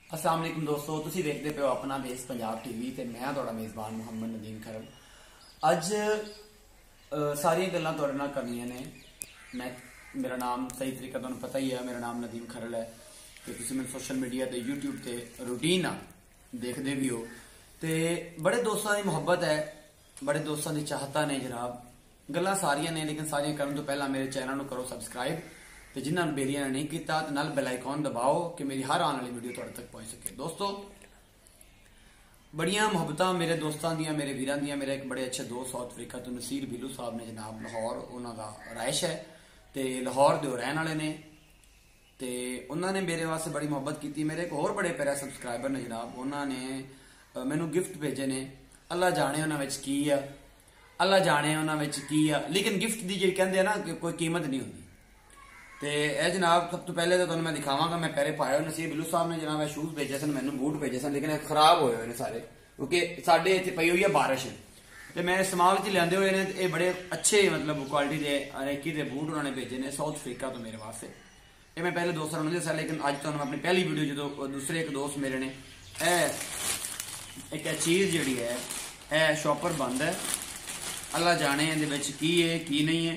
अस्सलाम वालेकुम दोस्तों, तुसी देखते पे हो अपना बेस पंजाब टीवी ते मैं तुहाडा मेज़बान मुहम्मद नदीम खरल। अज सारियां गल्लां तुहाडे नाल करनियां ने। मेरा नाम सही तरीका तुहानूं पता ही है, मेरा नाम नदीम खरल है ते तुसी मैनूं सोशल मीडिया ते यूट्यूब ते रूटीन देखदे भी हो ते बड़े दोस्तां दी मुहब्बत है, बड़े दोस्तां दी चाहता ने जनाब। गल्लां सारियां ने, लेकिन सारियां करन तो पहला मेरे चैनल नूं करो सबसक्राइब ते जिन्हां बेलियां ने नहीं किया तो नाल बेल आइकॉन दबाओ कि मेरी हर आने वाली वीडियो तुहाडे तक पहुंच सके। दोस्तों बड़ियां मुहब्बतां मेरे दोस्तां दियां, मेरे वीरां दियां। मेरे एक बड़े अच्छे दोस्त साउथ अफ्रीका तो नसीर बिलू साहब ने जनाब, लाहौर उन्हां दा राइश है ते लाहौर दे रहन वाले ने ते उन्होंने मेरे वास्ते बड़ी मुहब्बत की। मेरे एक होर बड़े प्यारे सबसक्राइबर ने जनाब, उन्होंने मैनू गिफ्ट भेजे ने। अल्लाह जाने उन्हां विच की है, अल्लाह जाने उन्हां विच की है, लेकिन गिफ्ट की जी कहते हैं ना कि कोई कीमत नहीं होती। तो यह जनाब सब तो पहले तो तुहानूं मैं दिखावांगा, मैं पैरे पाए हुए। नसीर बिलू साहब ने जनाब शूज भेजे सन, मैनू बूट भेजे सन, लेकिन खराब होए हुए सारे क्योंकि साढ़े इतने पई हुई है बारिश। तो मैं इस्तेमाल च लियाते हुए ने, ये बड़े अच्छे मतलब क्वालिटी के अरेकी के बूट उन्होंने भेजे ने साउथ अफ्रीका तो मेरे वास्ते। ये मैं पहले दोस्तों ने दसा, लेकिन अज तुहानूं अपनी पहली वीडियो जो दूसरे एक दोस्त मेरे ने एक चीज़ जी है शॉपर बंद है, अल्लाह जाने ये की है की नहीं है।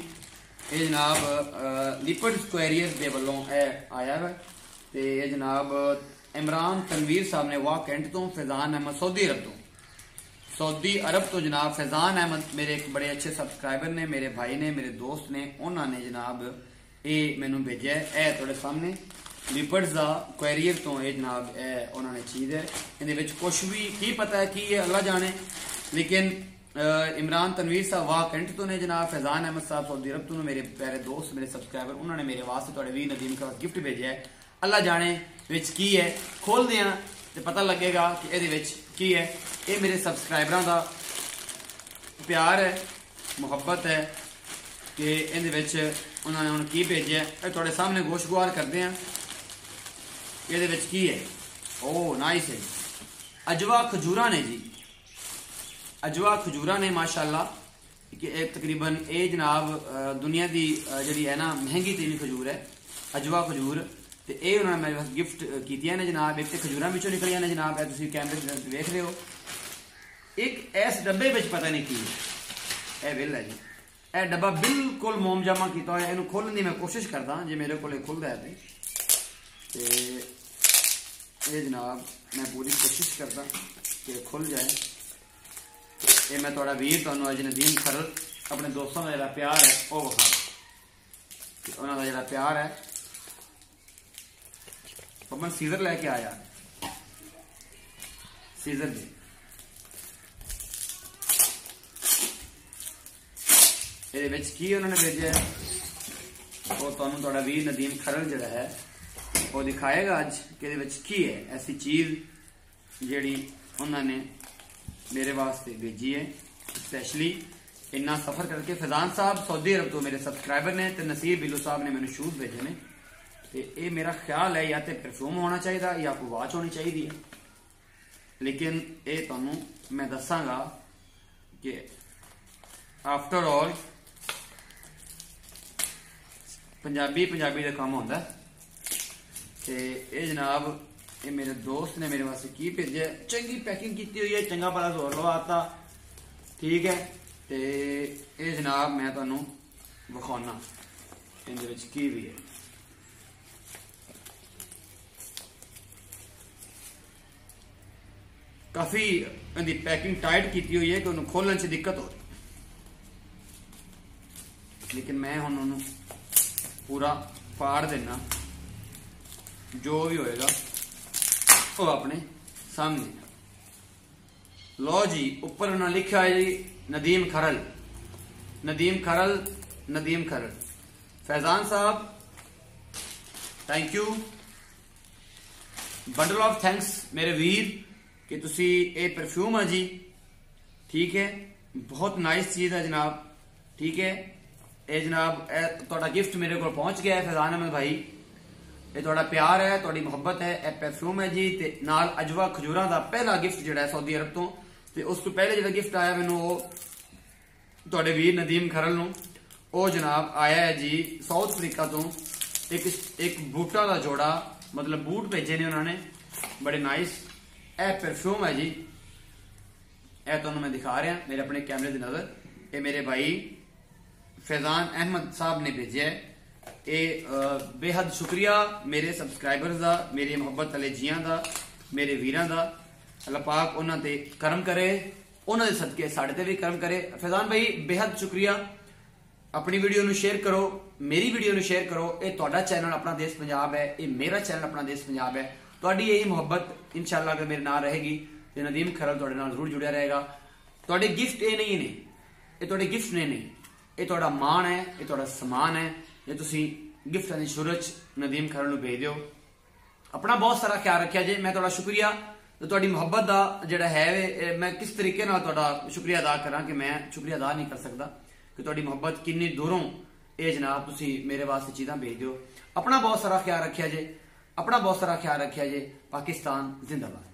ये जनाब लिपड स्क्वेरियर्स के वालों आया है तो ये जनाब इमरान तनवीर साहब ने वाह कैंट तो, फैजान अहमद सऊदी अरब तो जनाब फैजान अहमद मेरे एक बड़े अच्छे सबसक्राइबर ने, मेरे भाई ने, मेरे दोस्त ने। उन्होंने जनाब ये मैनू भेजा है थोड़े सामने लिपड्स का क्वेरियर तो। ये जनाब उन्होंने चीज़ है, ये कुछ भी की पता है की है अल्लाह जाने। लेकिन इमरान तनवीर साहब वाह कैंट तो ने जनाब, फैजान अहमद साहब सऊदी अरब तो मेरे प्यारे दोस्त, मेरे सबसक्राइबर, उन्होंने मेरे वास्ते थोड़े वीर नदीम का गिफ्ट भेजा है। अल्लाह जाने विच की है, खोल दिया तो पता लगेगा कि ये की है। ये मेरे सबसक्राइबरों का प्यार है, मुहब्बत है कि ये उन्होंने हम की भेजा है। थोड़े सामने गोशगुआर करते हैं ये की है। ओ नाइस है, अजवा खजूरा ने जी, अजवा खजूरा ने माशाअल्लाह। एक तकरीबन ये जनाब दुनिया की जी है ना महंगी तीन खजूर है अजवा खजूर। तो ये उन्होंने मेरे पास गिफ्ट की ने जनाब। एक तो खजूर पिछों निकलिया ने जनाब, तुम कैमरे देख रहे हो। एक इस डब्बे में पता नहीं की है, बिल है जी। यह डब्बा बिल्कुल मोमजामा किया होया, इनू खोलने की मैं कोशिश करदा जे मेरे को खुलता है तो ये जनाब मैं पूरी कोशिश करदा कि खुल जाए। ये मैं थोड़ा वीर तुहानूं अज नदीम खरल अपने दोस्तों का जो प्यार है वह विखा, उन्होंने जो प्यार है। पवन सीजर लैके आया, सीजर जी ये की उन्होंने भेजा है वो तुहानूं थोड़ा वीर नदीम खरल जो है वो दिखाएगा अज कि की है ऐसी चीज़ जी उन्होंने मेरे वास्ते भेजी है स्पैशली इन्ना सफर करके। फैजान साहब सऊदी अरब तो मेरे सबसक्राइबर ने, तो नसीर बिलू साहब ने मैंने शूज भेजे ने। तो ये मेरा ख्याल है या तो परफ्यूम होना चाहिए या कोई वॉच होनी चाहिए, लेकिन ये तुहानूं मैं दसांगा कि आफ्टर ऑल पंजाबी का काम होंदा है। तो ये जनाब ये मेरे दोस्त ने मेरे वास्ते की भेजा, चंगी पैकिंग की हुई है, चंगा भला जोर लवाता, ठीक है। तो ये जनाब मैं तुहानूं विखाना इहदे की भी है। काफ़ी इहदी पैकिंग टाइट की हुई है कि उन्होंने खोलने से दिक्कत हो रही, लेकिन मैं हुण उन्होंने पूरा फाड़ देना, जो भी होएगा वो अपने सामने। लो जी, ऊपर उन्होंने लिखा है जी नदीम खरल, नदीम खरल, नदीम खरल। फैजान साहब thank you, bundle of thanks मेरे वीर कि तुसी ये परफ्यूम है जी, ठीक है, बहुत नाइस चीज़ है जनाब, ठीक है। ये जनाब थोड़ा गिफ्ट मेरे को पहुंच गया है फैजान अहमद भाई, ये थोड़ा प्यार है, थोड़ी मुहब्बत है। यह परफ्यूम है जी, ते नाल अजवा खजूरा का पहला गिफ्ट जोड़ा है सऊदी अरब तो। उस तो पहले जो गिफ्ट आया मैनू वो थोड़े वीर नदीम खरल नूं, वो जनाब आया है जी साउथ अफ्रीका तो। एक बूटा का जोड़ा मतलब बूट भेजे ने उन्होंने, बड़े नाइस। यह परफ्यूम है जी, यह तुहानू मैं दिखा रहा मेरे अपने कैमरे की नज़र। ये मेरे भाई फैजान अहमद साहब ने भेजे है। ये बेहद शुक्रिया मेरे सबसक्राइबर्स का, मेरी मुहब्बत वाले जियां का, मेरे वीरां का। अल्लाह पाक उन्हां ते करम करे, उन्हां दे सदके साडे ते भी करम करे। फैजान भाई बेहद शुक्रिया। अपनी वीडियो नू शेयर करो, मेरी वीडियो नू शेयर करो। ये तुहाडा चैनल अपना देश पंजाब है, ये मेरा चैनल अपना देश पंजाब है। तुहाडी यही मुहब्बत इंशाअल्लाह अगर मेरे नाल रहेगी तो नदीम खरल तुहाडे नाल जरूर जुड़िया रहेगा। तुहाडे गिफ्ट ये नहीं ने, ये तुहाडे गिफ्ट नहीं, ये तुहाडा मान है, ये तुहाडा समान है। जे तुसी गिफ्ट की सूरज नदीम खरल नू भेज दिओ। अपना बहुत सारा ख्याल रखिया जे। मैं तुहाडा शुक्रिया। तो तुहाडी मुहब्बत का जिहड़ा है मैं किस तरीके नाल तुहाडा शुक्रिया अदा करा कि मैं शुक्रिया अदा नहीं कर सकता कि तुहाडी मुहब्बत किन्नी दूरों ये जनाब तुसी मेरे वास्ते चीज़ां भेज दिओ। अपना बहुत सारा ख्याल रखिया जे, अपना बहुत सारा ख्याल रखिया जे। पाकिस्तान जिंदाबाद।